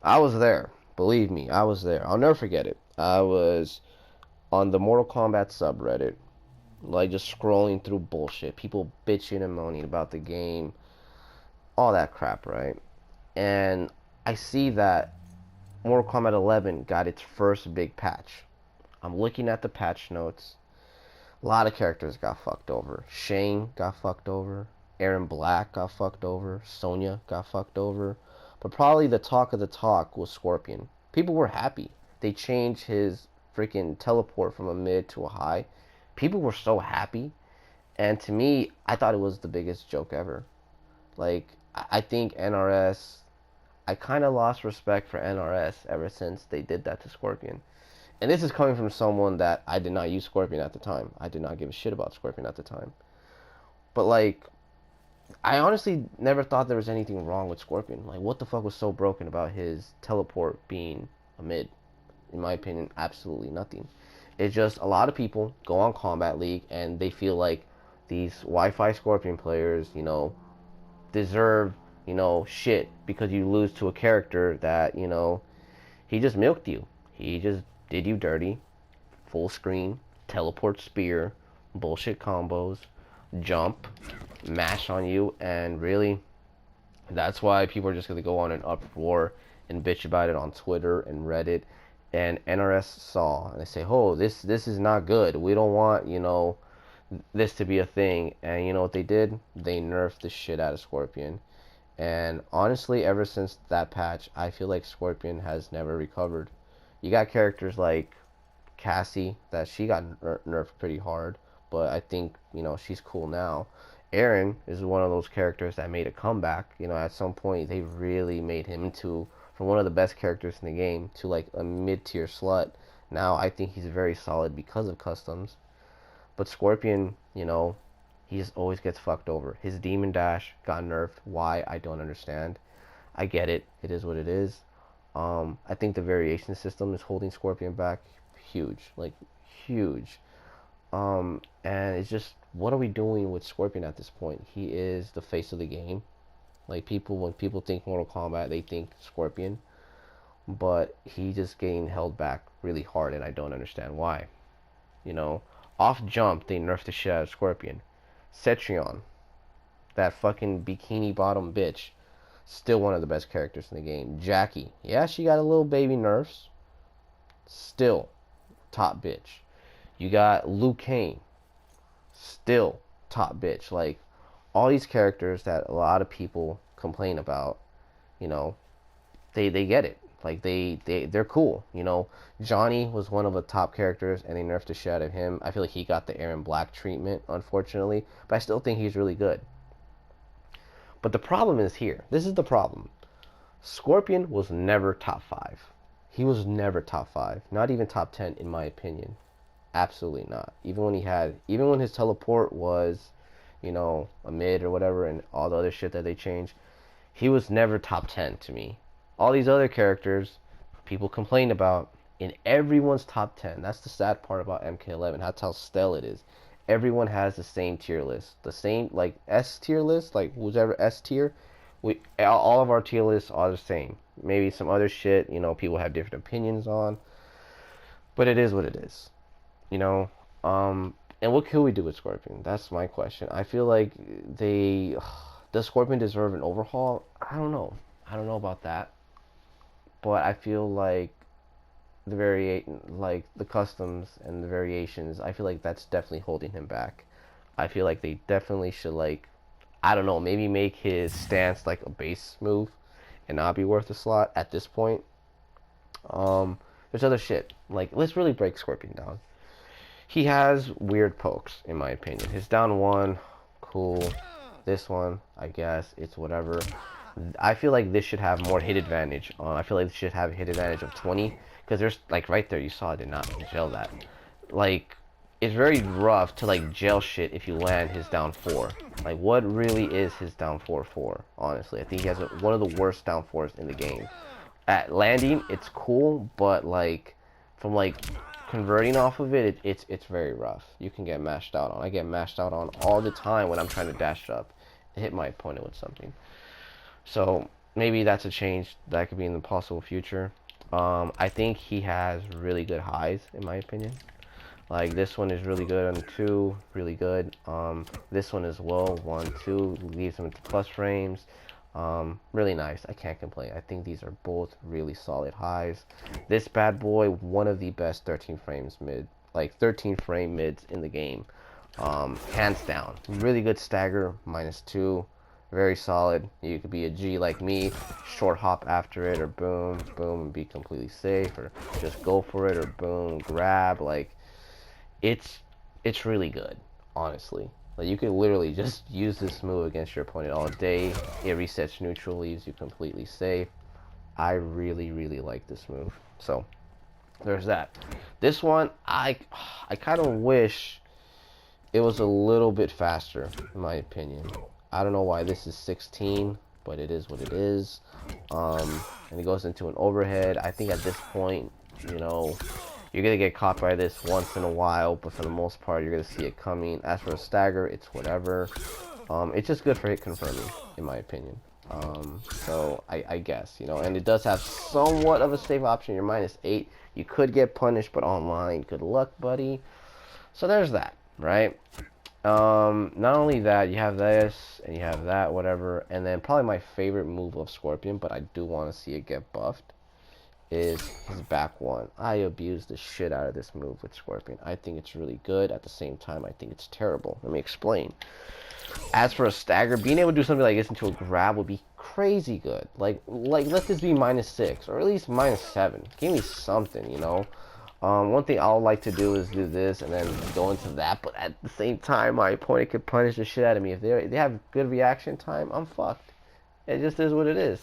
I was there. Believe me, I was there. I'll never forget it. I was on the Mortal Kombat subreddit, like just scrolling through bullshit. People bitching and moaning about the game, all that crap, right? And I see that Mortal Kombat 11 got its first big patch. I'm looking at the patch notes. A lot of characters got fucked over. Shane got fucked over. Aaron Black got fucked over. Sonya got fucked over. But probably the talk of the talk was Scorpion. People were happy. They changed his freaking teleport from a mid to a high. People were so happy. And to me, I thought it was the biggest joke ever. Like, I think NRS, I kind of lost respect for NRS ever since they did that to Scorpion. And this is coming from someone that I did not use Scorpion at the time. I did not give a shit about Scorpion at the time. But like, I honestly never thought there was anything wrong with Scorpion. Like, what the fuck was so broken about his teleport being a mid? In my opinion, absolutely nothing. It's just a lot of people go on Combat League and they feel like these Wi-Fi Scorpion players, deserve, shit because you lose to a character that, he just milked you. He just did you dirty. Full screen, teleport spear, bullshit combos, jump, mash on you, and really, that's why people are just going to go on an uproar and bitch about it on Twitter and Reddit. And NRS saw, and they say, oh, this is not good. We don't want, this to be a thing. And you know what they did? They nerfed the shit out of Scorpion. And honestly, ever since that patch, I feel like Scorpion has never recovered. You got characters like Cassie, that she got nerfed pretty hard, but I think, she's cool now. Erron is one of those characters that made a comeback. At some point, they really made him into, from one of the best characters in the game to like a mid-tier slut. Now, I think he's very solid because of customs. But Scorpion, he just always gets fucked over. His Demon Dash got nerfed. Why? I don't understand. I get it. It is what it is. I think the variation system is holding Scorpion back huge. Like, huge. And it's just, what are we doing with Scorpion at this point? He is the face of the game. Like, when people think Mortal Kombat, they think Scorpion. But he just getting held back really hard, and I don't understand why. Off jump, they nerfed the shit out of Scorpion. Cetrion, that fucking bikini bottom bitch, still one of the best characters in the game. Jackie, yeah, she got a little baby nerfs. Still, top bitch. You got Liu Kang, still top bitch. Like, all these characters that a lot of people complain about, they get it. Like, they're cool. Johnny was one of the top characters, and they nerfed the shit out of him. I feel like he got the Aaron Black treatment, unfortunately, but I still think he's really good. But the problem is here. This is the problem. Scorpion was never top 5. He was never top 5. Not even top 10, in my opinion. Absolutely not. Even when his teleport was, a mid or whatever, and all the other shit that they changed, he was never top 10 to me. All these other characters, people complain about in everyone's top 10. That's the sad part about MK11. That's how stale it is. Everyone has the same tier list. The same, like, S tier list, like, whoever S tier. All of our tier lists are the same. Maybe some other shit, people have different opinions on. But it is what it is. And what could we do with Scorpion? That's my question. I feel like does Scorpion deserve an overhaul? I don't know. I don't know about that. But I feel like the customs and the variations, I feel like that's definitely holding him back. I feel like they definitely should, like, I don't know, maybe make his stance like a base move and not be worth a slot at this point. There's other shit. Like, let's really break Scorpion down. He has weird pokes, in my opinion. His down one, cool. This one, I guess, it's whatever. I feel like this should have more hit advantage. I feel like this should have a hit advantage of 20. Because there's, like, right there, you saw I did not gel that. Like, it's very rough to, like, gel shit if you land his down 4. Like, what really is his down 4 for, honestly? I think he has one of the worst down 4s in the game. At landing, it's cool, but, like, from, like, converting off of it, it's very rough. You can get mashed out on. I get mashed out on all the time when I'm trying to dash up and hit my opponent with something. So, maybe that's a change that could be in the possible future. I think he has really good highs, in my opinion. Like this one is really good on 2, really good. This one is low, 1, 2, leaves him into plus frames. Really nice. I can't complain. I think these are both really solid highs. This bad boy, one of the best 13 frames mid, like 13 frame mids in the game. Hands down. Really good stagger, -2. Very solid. You could be a G like me, short hop after it, or boom, boom, and be completely safe, or just go for it, or boom, grab. Like, it's really good, honestly. Like, you could literally just use this move against your opponent all day. It resets neutral, leaves you completely safe. I really, really like this move. So, there's that. This one, I kind of wish it was a little bit faster, in my opinion. I don't know why this is 16, but it is what it is. And it goes into an overhead. I think at this point, you know, you're going to get caught by this once in a while, but for the most part, you're going to see it coming. As for a stagger, it's whatever. It's just good for hit confirming, in my opinion. So I guess, you know, and it does have somewhat of a safe option. You're -8. You could get punished, but online, good luck, buddy. So there's that, right? Not only that, you have this, and you have that, whatever, and then probably my favorite move of Scorpion, but I do want to see it get buffed, is his back one. I abuse the shit out of this move with Scorpion. I think it's really good. At the same time, I think it's terrible. Let me explain. As for a stagger, being able to do something like this into a grab would be crazy good. Like let this be -6, or at least -7. Give me something, you know? One thing I would like to do is do this and then go into that, but at the same time, my opponent could punish the shit out of me. If they have good reaction time, I'm fucked. It just is what it is.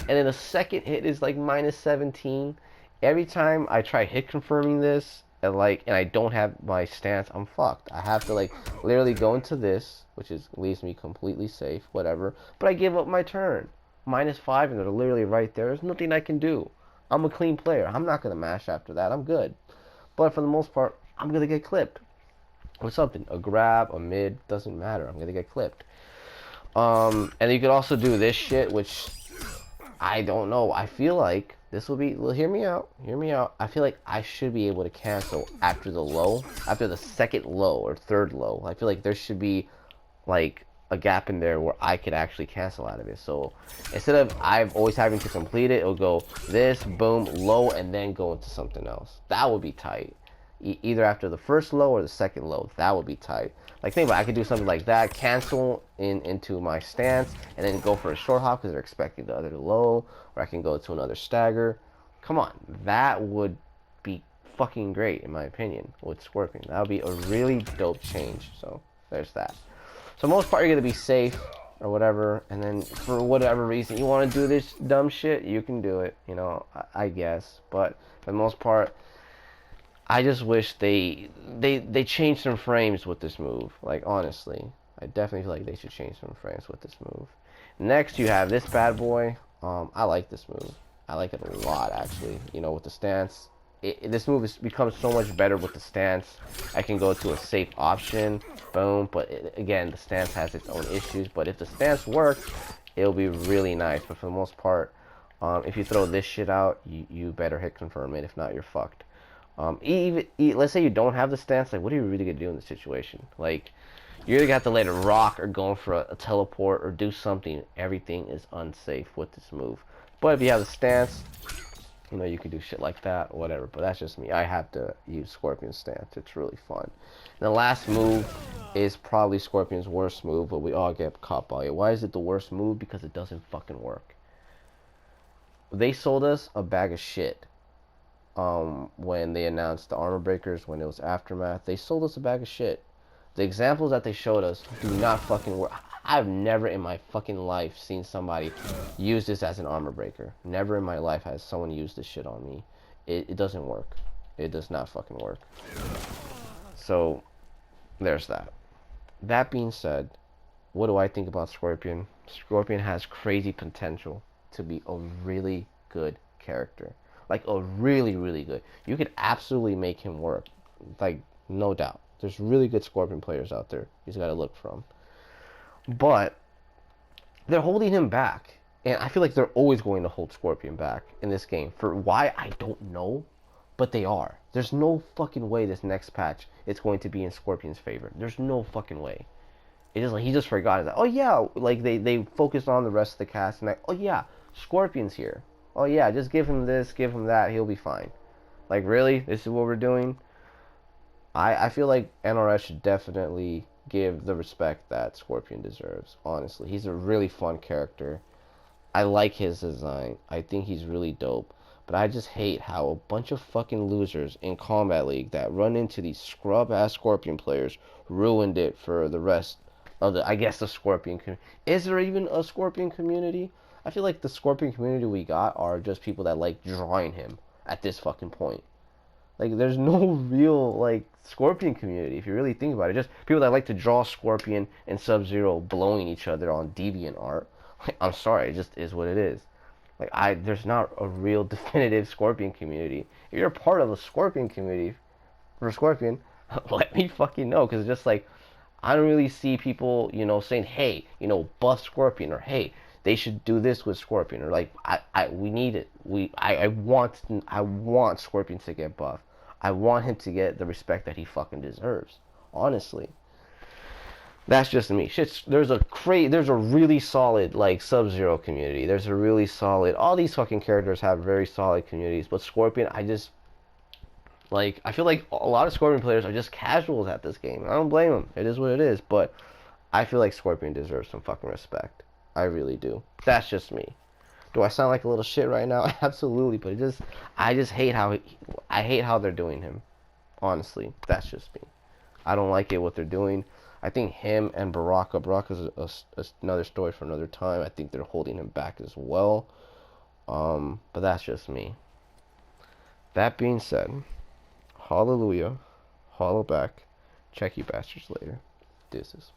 And then the second hit is like -17. Every time I try hit confirming this, and I don't have my stance, I'm fucked. I have to like literally go into this, which leaves me completely safe, whatever. But I give up my turn. -5, and they're literally right there. There's nothing I can do. I'm a clean player. I'm not going to mash after that. I'm good. But for the most part, I'm going to get clipped with something. A grab, a mid, doesn't matter. I'm going to get clipped. And you could also do this shit, which I don't know. I feel like this will be, well, hear me out. Hear me out. I feel like I should be able to cancel after the low, after the second low or third low. I feel like there should be like a gap in there where I could actually cancel out of it. So instead of I've always having to complete it, it'll go this, boom, low, and then go into something else. That would be tight. Either after the first low or the second low. That would be tight. Like think about it, I could do something like that, cancel into my stance, and then go for a short hop because they're expecting the other low, or I can go to another stagger. Come on, that would be fucking great in my opinion with Scorpion. That would be a really dope change. So there's that. So most part, you're going to be safe or whatever, and then for whatever reason you want to do this dumb shit, you can do it, you know, I guess. But for the most part, I just wish they changed some frames with this move. Like, honestly, I definitely feel like they should change some frames with this move. Next, you have this bad boy. I like this move. I like it a lot, actually, you know, with the stance. This move has become so much better with the stance. I can go to a safe option, boom, but again, the stance has its own issues, but if the stance works, it'll be really nice. But for the most part, if you throw this shit out, you better hit confirm it. If not, you're fucked. Let's say you don't have the stance, like, what are you really gonna do in this situation? Like, you're gonna have to let it rock or go for a teleport or do something. Everything is unsafe with this move. But if you have the stance, you know, you can do shit like that or whatever, but that's just me. I have to use Scorpion's stance. It's really fun. And the last move is probably Scorpion's worst move, but we all get caught by it. Why is it the worst move? Because it doesn't fucking work. They sold us a bag of shit when they announced the armor breakers, when it was Aftermath. They sold us a bag of shit. The examples that they showed us do not fucking work. I've never in my fucking life seen somebody use this as an armor breaker. Never in my life has someone used this shit on me. It doesn't work. It does not fucking work. So, there's that. That being said, what do I think about Scorpion? Scorpion has crazy potential to be a really good character. Like, a really, really good. You could absolutely make him work. Like, no doubt. There's really good Scorpion players out there. You just gotta look for them. But they're holding him back. And I feel like they're always going to hold Scorpion back in this game. For why, I don't know, but they are. There's no fucking way this next patch it's going to be in Scorpion's favor. There's no fucking way. It is like he just forgot it. Like, oh yeah, like they focused on the rest of the cast and like, oh yeah, Scorpion's here. Oh yeah, just give him this, give him that, he'll be fine. Like really, this is what we're doing. I feel like NRS should definitely give the respect that Scorpion deserves. Honestly, he's a really fun character. I like his design. I think he's really dope. But I just hate how a bunch of fucking losers in Combat League that run into these scrub-ass Scorpion players ruined it for the rest of the, I guess, the Scorpion community. Is there even a Scorpion community? I feel like the Scorpion community we got are just people that like drawing him at this fucking point. Like, there's no real, like, Scorpion community, if you really think about it. Just people that like to draw Scorpion and Sub-Zero blowing each other on DeviantArt. Like, I'm sorry, it just is what it is. Like, there's not a real definitive Scorpion community. If you're a part of a Scorpion community for Scorpion, let me fucking know. Because it's just like, I don't really see people, you know, saying, hey, you know, buff Scorpion, or hey, they should do this with Scorpion, or like, we need it. I want Scorpion to get buff. I want him to get the respect that he fucking deserves. Honestly, that's just me. Shit, there's a really solid like Sub-Zero community. There's a really solid. All these fucking characters have very solid communities, but Scorpion, I feel like a lot of Scorpion players are just casuals at this game. I don't blame them. It is what it is. But I feel like Scorpion deserves some fucking respect. I really do. That's just me. Do I sound like a little shit right now? Absolutely. But I just hate I hate how they're doing him. Honestly, that's just me. I don't like it what they're doing. I think him and Baraka's another story for another time. I think they're holding him back as well. But that's just me. That being said, hallelujah, hollow back. Check you bastards later. Deuces.